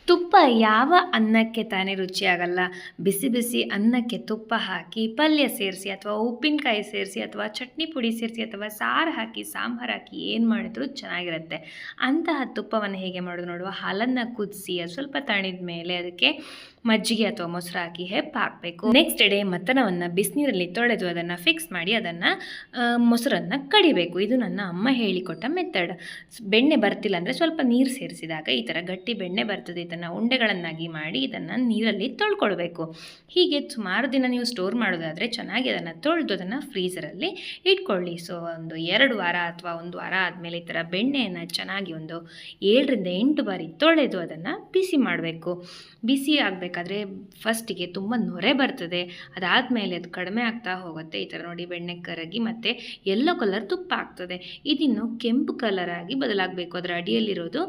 ತುಪ್ಪ ಯಾವ ಅನ್ನಕ್ಕೆ ತಾನೇ ರುಚಿಯಾಗಲ್ಲ. ಬಿಸಿ ಬಿಸಿ ಅನ್ನಕ್ಕೆ ತುಪ್ಪ ಹಾಕಿ ಪಲ್ಯ ಸೇರಿಸಿ ಅಥವಾ ಉಪ್ಪಿನಕಾಯಿ ಸೇರಿಸಿ ಅಥವಾ ಚಟ್ನಿ ಪುಡಿ ಸೇರಿಸಿ ಅಥವಾ ಸಾರು ಹಾಕಿ ಸಾಂಬಾರು ಹಾಕಿ ಏನು ಮಾಡಿದ್ರೂ ಚೆನ್ನಾಗಿರುತ್ತೆ. ಅಂತಹ ತುಪ್ಪವನ್ನು ಹೇಗೆ ಮಾಡೋದು ನೋಡುವ. ಹಾಲನ್ನು ಕುದಿಸಿ ಅದು ಸ್ವಲ್ಪ ತಣಿದ ಮೇಲೆ ಅದಕ್ಕೆ ಮಜ್ಜಿಗೆ ಅಥವಾ ಮೊಸರು ಹಾಕಿ ಹೆಪ್ಪು ಹಾಕಬೇಕು. ನೆಕ್ಸ್ಟ್ ಡೇ ಮತ್ತನವನ್ನು ಬಿಸಿನೀರಲ್ಲಿ ತೊಳೆದು ಅದನ್ನು ಫಿಕ್ಸ್ ಮಾಡಿ ಅದನ್ನು ಮೊಸರನ್ನು ಕಡಿಬೇಕು. ಇದು ನನ್ನ ಅಮ್ಮ ಹೇಳಿಕೊಟ್ಟ ಮೆಥಡ್. ಬೆಣ್ಣೆ ಬರ್ತಿಲ್ಲ ಅಂದರೆ ಸ್ವಲ್ಪ ನೀರು ಸೇರಿಸಿದಾಗ ಈ ಥರ ಗಟ್ಟಿ ಬೆಣ್ಣೆ ಬರ್ತದೆ. ಇದನ್ನು ಉಂಡೆಗಳನ್ನಾಗಿ ಮಾಡಿ ಇದನ್ನು ನೀರಲ್ಲಿ ತೊಳ್ಕೊಳ್ಬೇಕು. ಹೀಗೆ ಸುಮಾರು ದಿನ ನೀವು ಸ್ಟೋರ್ ಮಾಡೋದಾದರೆ ಚೆನ್ನಾಗಿ ಅದನ್ನು ತೊಳೆದು ಅದನ್ನು ಫ್ರೀಸರಲ್ಲಿ ಇಟ್ಕೊಳ್ಳಿ. ಸೊ ಒಂದು 2 ವಾರ ಅಥವಾ 1 ವಾರ ಆದಮೇಲೆ ಈ ಥರ ಬೆಣ್ಣೆಯನ್ನು ಚೆನ್ನಾಗಿ ಒಂದು 7 ರಿಂದ 8 ಬಾರಿ ತೊಳೆದು ಅದನ್ನು ಬಿಸಿ ಮಾಡಬೇಕು. ಬಿಸಿ ಆಗಬೇಕಾದ್ರೆ ಫಸ್ಟಿಗೆ ತುಂಬ ನೊರೆ ಬರ್ತದೆ. ಅದಾದಮೇಲೆ ಅದು ಕಡಿಮೆ ಆಗ್ತಾ ಹೋಗುತ್ತೆ. ಈ ಥರ ನೋಡಿ ಬೆಣ್ಣೆ ಕರಗಿ ಮತ್ತು ಯೆಲ್ಲೋ ಕಲರ್ ತುಪ್ಪ ಆಗ್ತದೆ. ಇದಿನ್ನು ಕೆಂಪು ಕಲರ್ ಆಗಿ ಬದಲಾಗಬೇಕು. ಅದರ ಅಡಿಯಲ್ಲಿರೋದು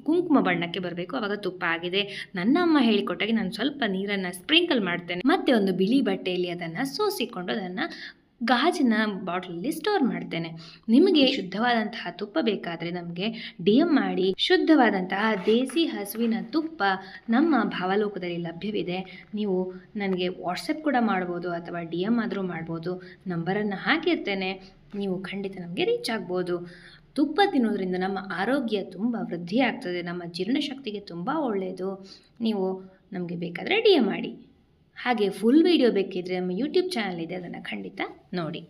ಕುಂಕುಮ ಬಣ್ಣಕ್ಕೆ ಬರಬೇಕು. ಆವಾಗ ತುಪ್ಪ ಆಗಿದೆ. ನನ್ನ ಅಮ್ಮ ಹೇಳಿಕೊಟ್ಟಾಗೆ ನಾನು ಸ್ವಲ್ಪ ನೀರನ್ನು ಸ್ಪ್ರಿಂಕಲ್ ಮಾಡ್ತೇನೆ. ಮತ್ತು ಒಂದು ಬಿಳಿ ಬಟ್ಟೆಯಲ್ಲಿ ಅದನ್ನು ಸೋಸಿಕೊಂಡು ಅದನ್ನು ಗಾಜಿನ ಬಾಟಲಲ್ಲಿ ಸ್ಟೋರ್ ಮಾಡ್ತೇನೆ. ನಿಮಗೆ ಶುದ್ಧವಾದಂತಹ ತುಪ್ಪ ಬೇಕಾದರೆ ನಮಗೆ DM ಮಾಡಿ. ಶುದ್ಧವಾದಂತಹ ದೇಸಿ ಹಸುವಿನ ತುಪ್ಪ ನಮ್ಮ ಭಾವಲೋಕದಲ್ಲಿ ಲಭ್ಯವಿದೆ. ನೀವು ನನಗೆ ವಾಟ್ಸಪ್ ಕೂಡ ಮಾಡ್ಬೋದು ಅಥವಾ DM ಆದರೂ ಮಾಡ್ಬೋದು. ನಂಬರನ್ನು ಹಾಕಿರ್ತೇನೆ. ನೀವು ಖಂಡಿತ ನಮಗೆ ರೀಚ್ ಆಗ್ಬೋದು. ತುಪ್ಪ ತಿನ್ನೋದ್ರಿಂದ ನಮ್ಮ ಆರೋಗ್ಯ ತುಂಬ ವೃದ್ಧಿ ಆಗ್ತದೆ. ನಮ್ಮ ಜೀರ್ಣಶಕ್ತಿಗೆ ತುಂಬ ಒಳ್ಳೆಯದು. ನೀವು ನಮಗೆ ಬೇಕಾದರೆ DM ಮಾಡಿ. ಹಾಗೆ ಫುಲ್ ವಿಡಿಯೋ ಬೇಕಿದ್ದರೆ ನಮ್ಮ ಯೂಟ್ಯೂಬ್ ಚಾನಲ್ ಇದೆ, ಅದನ್ನು ಖಂಡಿತ ನೋಡಿ.